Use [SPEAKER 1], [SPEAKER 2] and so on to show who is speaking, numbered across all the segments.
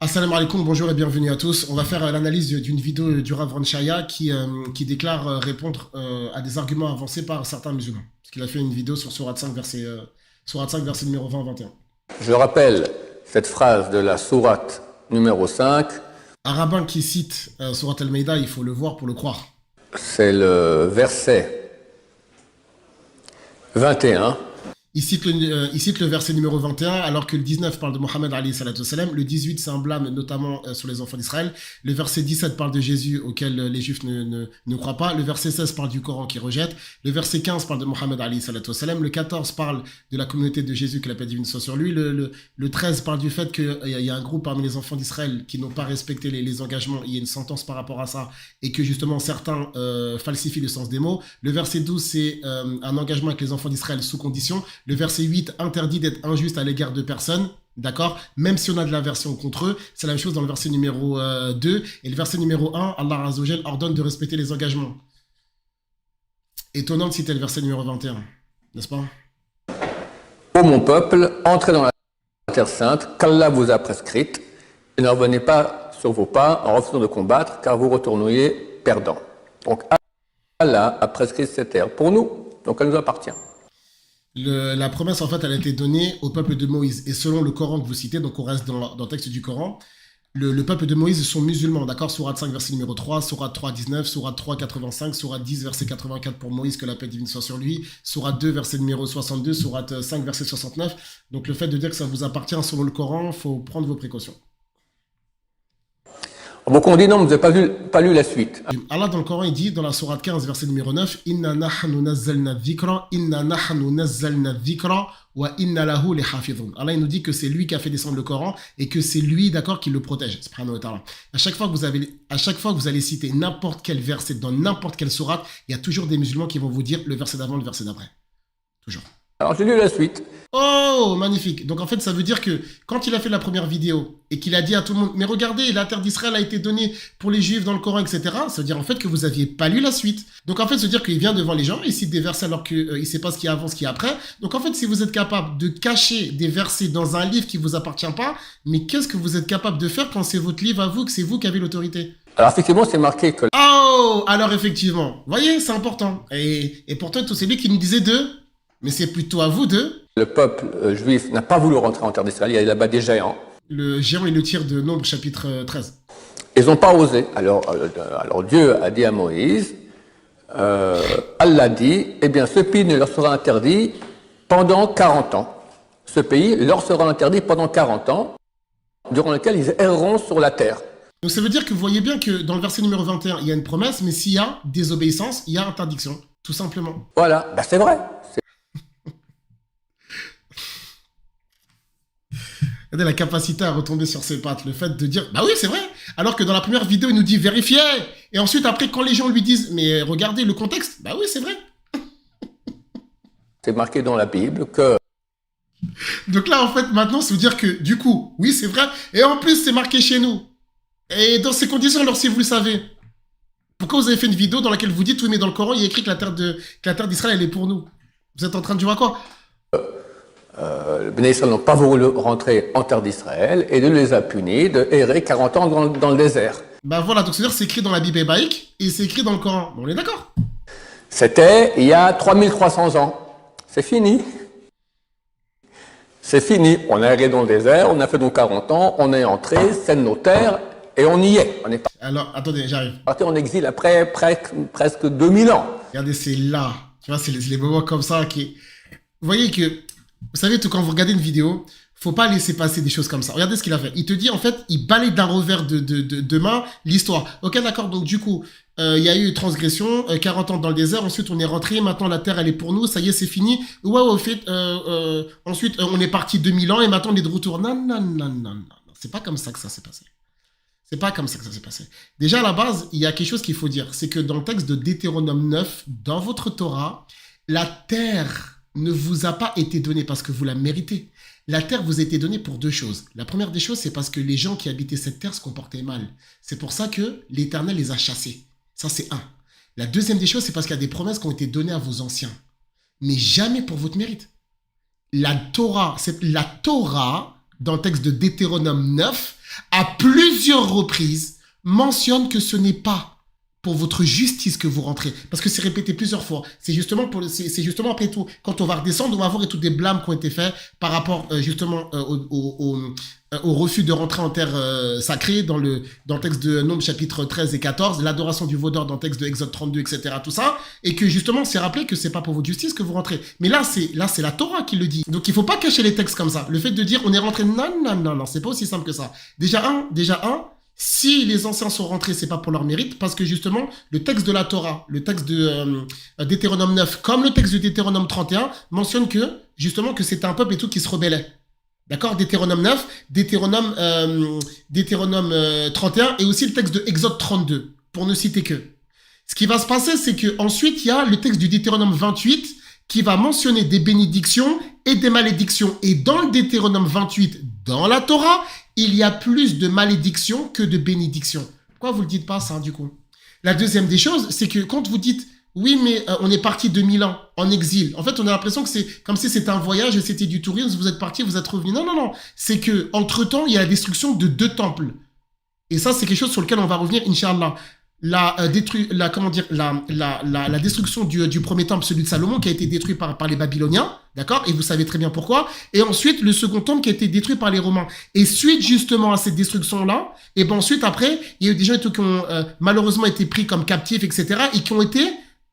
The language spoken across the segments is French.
[SPEAKER 1] Assalamu alaikum, bonjour et bienvenue à tous. On va faire l'analyse d'une vidéo du Rav Ron Shaya qui déclare répondre à des arguments avancés par certains musulmans. Parce qu'il a fait une vidéo sur Sourate 5, verset numéro 20-21.
[SPEAKER 2] Je rappelle cette phrase de la sourate numéro 5.
[SPEAKER 1] Un rabbin qui cite Sourate Al-Maïda, il faut le voir pour le croire.
[SPEAKER 2] C'est le verset 21.
[SPEAKER 1] Il cite le verset numéro 21, alors que le 19 parle de Mohammed alayhi salatu salam, le 18 c'est un blâme notamment sur les enfants d'Israël, le verset 17 parle de Jésus auquel les juifs ne croient pas, le verset 16 parle du Coran qui rejette, le verset 15 parle de Mohammed alayhi salatu salam, le 14 parle de la communauté de Jésus, que la paix divine soit sur lui, le 13 parle du fait qu'il y a un groupe parmi les enfants d'Israël qui n'ont pas respecté les engagements, il y a une sentence par rapport à ça, et que justement certains falsifient le sens des mots, le verset 12 c'est un engagement avec les enfants d'Israël sous condition, le verset 8 interdit d'être injuste à l'égard de personnes, d'accord? Même si on a de l'aversion contre eux, c'est la même chose dans le verset numéro 2. Et le verset numéro 1, Allah Azza wa Jal ordonne de respecter les engagements. Étonnant de citer le verset numéro 21, n'est-ce pas?
[SPEAKER 2] Ô mon peuple, entrez dans la terre sainte qu'Allah vous a prescrite, et ne revenez pas sur vos pas en refusant de combattre, car vous retourneriez perdants. Donc Allah a prescrit cette terre pour nous, donc elle nous appartient.
[SPEAKER 1] La promesse, en fait, elle a été donnée au peuple de Moïse. Et selon le Coran que vous citez, donc on reste dans le texte du Coran, le peuple de Moïse sont musulmans, d'accord? Sourate 5, verset numéro 3, Sourate 3, 19, Sourate 3, 85, Sourate 10, verset 84 pour Moïse, que la paix divine soit sur lui, Sourate 2, verset numéro 62, Sourate 5, verset 69. Donc le fait de dire que ça vous appartient selon le Coran, il faut prendre vos précautions.
[SPEAKER 2] Donc on dit non, vous n'avez pas lu la suite.
[SPEAKER 1] Allah dans le Coran il dit dans la sourate 15 verset numéro 9 Inna nahnu nazzalna dhikra wa inna lahu lihafidhun. Allah il nous dit que c'est lui qui a fait descendre le Coran et que c'est lui d'accord qui le protège. Subhanahu wa ta'ala. À chaque fois que vous allez citer n'importe quel verset dans n'importe quelle sourate, il y a toujours des musulmans qui vont vous dire le verset d'avant, le verset d'après. Toujours.
[SPEAKER 2] Alors j'ai lu la suite.
[SPEAKER 1] Oh, magnifique. Donc en fait, ça veut dire que quand il a fait la première vidéo et qu'il a dit à tout le monde, mais regardez, la terre d'Israël a été donnée pour les Juifs dans le Coran, etc. Ça veut dire en fait que vous n'aviez pas lu la suite. Donc en fait, ça veut dire qu'il vient devant les gens, il cite des versets alors qu'il ne sait pas ce qu'il y a avant, ce qu'il y a après. Donc en fait, si vous êtes capable de cacher des versets dans un livre qui ne vous appartient pas, mais qu'est-ce que vous êtes capable de faire quand c'est votre livre à vous, que c'est vous qui avez l'autorité?
[SPEAKER 2] Alors effectivement, c'est marqué que...
[SPEAKER 1] Oh, alors effectivement. Vous voyez, c'est important. Et pourtant, tout c'est lui qui nous disait deux. Mais c'est plutôt à vous deux.
[SPEAKER 2] Le peuple juif n'a pas voulu rentrer en terre d'Israël, il y a là-bas des géants.
[SPEAKER 1] Le géant et le tir de Nombre, chapitre 13.
[SPEAKER 2] Ils n'ont pas osé. Alors Dieu a dit à Moïse, Allah dit, eh bien ce pays ne leur sera interdit pendant 40 ans. Ce pays leur sera interdit pendant 40 ans, durant lesquels ils erreront sur la terre.
[SPEAKER 1] Donc ça veut dire que vous voyez bien que dans le verset numéro 21, il y a une promesse, mais s'il y a désobéissance, il y a interdiction, tout simplement.
[SPEAKER 2] Voilà, ben c'est vrai.
[SPEAKER 1] Regardez la capacité à retomber sur ses pattes, le fait de dire, bah oui, c'est vrai. Alors que dans la première vidéo, il nous dit vérifiez. Et ensuite, après, quand les gens lui disent, mais regardez le contexte, bah oui, c'est vrai.
[SPEAKER 2] C'est marqué dans la Bible que...
[SPEAKER 1] Donc là, en fait, maintenant, ça veut dire que, du coup, oui, c'est vrai. Et en plus, c'est marqué chez nous. Et dans ces conditions, alors si vous le savez, pourquoi vous avez fait une vidéo dans laquelle vous dites, oui, mais dans le Coran, il y a écrit que la terre d'Israël, elle est pour nous. Vous êtes en train de dire quoi?
[SPEAKER 2] Les Béné Israël n'ont pas voulu rentrer en terre d'Israël et Dieu les a punis de errer 40 ans dans le désert.
[SPEAKER 1] Ben voilà, donc c'est-à-dire que c'est écrit dans la Bible hébraïque et c'est écrit dans le Coran. Bon, on est d'accord?
[SPEAKER 2] C'était il y a 3300 ans. C'est fini. C'est fini. On a erré dans le désert, on a fait donc 40 ans, on est entré, c'est nos terres et on y est. On est
[SPEAKER 1] Alors, attendez, j'arrive.
[SPEAKER 2] parti en exil après presque 2000 ans.
[SPEAKER 1] Regardez, c'est là. Tu vois, c'est les moments comme ça qui... Vous voyez que... Vous savez, quand vous regardez une vidéo, faut pas laisser passer des choses comme ça. Regardez ce qu'il a fait. Il te dit, en fait, il balaye d'un revers de main l'histoire. Ok, d'accord, donc du coup, il y a eu transgression, 40 ans dans le désert, ensuite on est rentré, maintenant la terre elle est pour nous, ça y est, c'est fini. Ouais, au fait, ensuite on est parti 2000 ans et maintenant on est de retour. Non, non, non, non, non. C'est pas comme ça que ça s'est passé. C'est pas comme ça que ça s'est passé. Déjà, à la base, il y a quelque chose qu'il faut dire. C'est que dans le texte de Deutéronome 9, dans votre Torah, la terre ne vous a pas été donnée parce que vous la méritez. La terre vous a été donnée pour deux choses. La première des choses, c'est parce que les gens qui habitaient cette terre se comportaient mal. C'est pour ça que l'Éternel les a chassés. Ça, c'est un. La deuxième des choses, c'est parce qu'il y a des promesses qui ont été données à vos anciens. Mais jamais pour votre mérite. La Torah, dans le texte de Deutéronome 9, à plusieurs reprises, mentionne que ce n'est pas pour votre justice que vous rentrez. Parce que c'est répété plusieurs fois. C'est justement après tout, quand on va redescendre, on va voir tous des blâmes qui ont été faits par rapport justement au refus de rentrer en terre sacrée dans le texte de Nombres chapitre 13 et 14, l'adoration du vaudor dans le texte de Exode 32, etc. Tout ça. Et que justement, c'est rappelé que c'est pas pour votre justice que vous rentrez. Mais là, c'est la Torah qui le dit. Donc, il faut pas cacher les textes comme ça. Le fait de dire on est rentré, non, c'est pas aussi simple que ça. Déjà un, si les anciens sont rentrés, c'est pas pour leur mérite, parce que justement, le texte de la Torah, le texte de Deutéronome 9, comme le texte de Deutéronome 31, mentionne que, justement, que c'était un peuple et tout qui se rebellait. D'accord? Deutéronome 9, Deutéronome 31, et aussi le texte de Exode 32, pour ne citer que. Ce qui va se passer, c'est que ensuite il y a le texte du Deutéronome 28, qui va mentionner des bénédictions et des malédictions. Et dans le Deutéronome 28, dans la Torah, il y a plus de malédictions que de bénédictions. Pourquoi vous ne le dites pas, ça, du coup? La deuxième des choses, c'est que quand vous dites, oui, mais on est parti 2000 ans en exil. En fait, on a l'impression que c'est comme si c'était un voyage et c'était du tourisme, vous êtes parti, vous êtes revenu. Non. C'est que, entre-temps, il y a la destruction de 2 temples. Et ça, c'est quelque chose sur lequel on va revenir, Inch'Allah. La destruction du premier temple, celui de Salomon, qui a été détruit par les Babyloniens, d'accord? Et vous savez très bien pourquoi. Et ensuite, le second temple qui a été détruit par les Romains. Et suite justement à cette destruction-là, et ben ensuite, après, il y a eu des gens qui ont malheureusement été pris comme captifs, etc., et qui ont été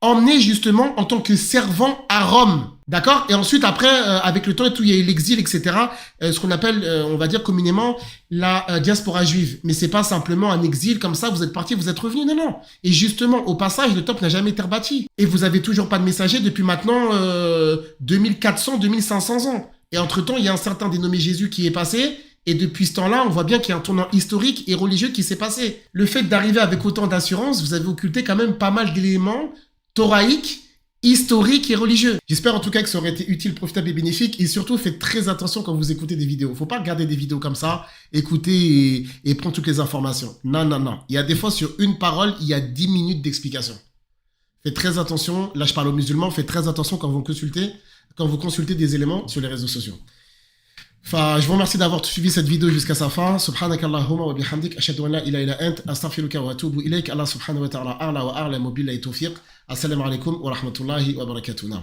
[SPEAKER 1] emmenés justement en tant que servants à Rome. D'accord? Et ensuite, après, avec le temps et tout, il y a eu l'exil, etc. Ce qu'on appelle, on va dire communément, la diaspora juive. Mais c'est pas simplement un exil comme ça, vous êtes parti, vous êtes revenu. Non. Et justement, au passage, le temple n'a jamais été rebâti. Et vous avez toujours pas de messager depuis maintenant 2400, 2500 ans. Et entre-temps, il y a un certain dénommé Jésus qui est passé. Et depuis ce temps-là, on voit bien qu'il y a un tournant historique et religieux qui s'est passé. Le fait d'arriver avec autant d'assurance, vous avez occulté quand même pas mal d'éléments toraïques, historique et religieux. J'espère en tout cas que ça aurait été utile, profitable et bénéfique, et surtout faites très attention quand vous écoutez des vidéos. Faut pas regarder des vidéos comme ça, écouter et prendre toutes les informations. Non. Il y a des fois sur une parole, il y a 10 minutes d'explication. Faites très attention, là je parle aux musulmans, faites très attention quand vous consultez des éléments sur les réseaux sociaux. Enfin, je vous remercie d'avoir suivi cette vidéo jusqu'à sa fin. Subhanakallahumma wa bihamdik, ashhadu an la ilaha illa ant, astaghfiruka wa atubu ilayk. Allah subhanahu wa ta'ala a'la wa a'lamu billahi tawfiq. Assalamu alaikum wa rahmatullahi wa barakatuh.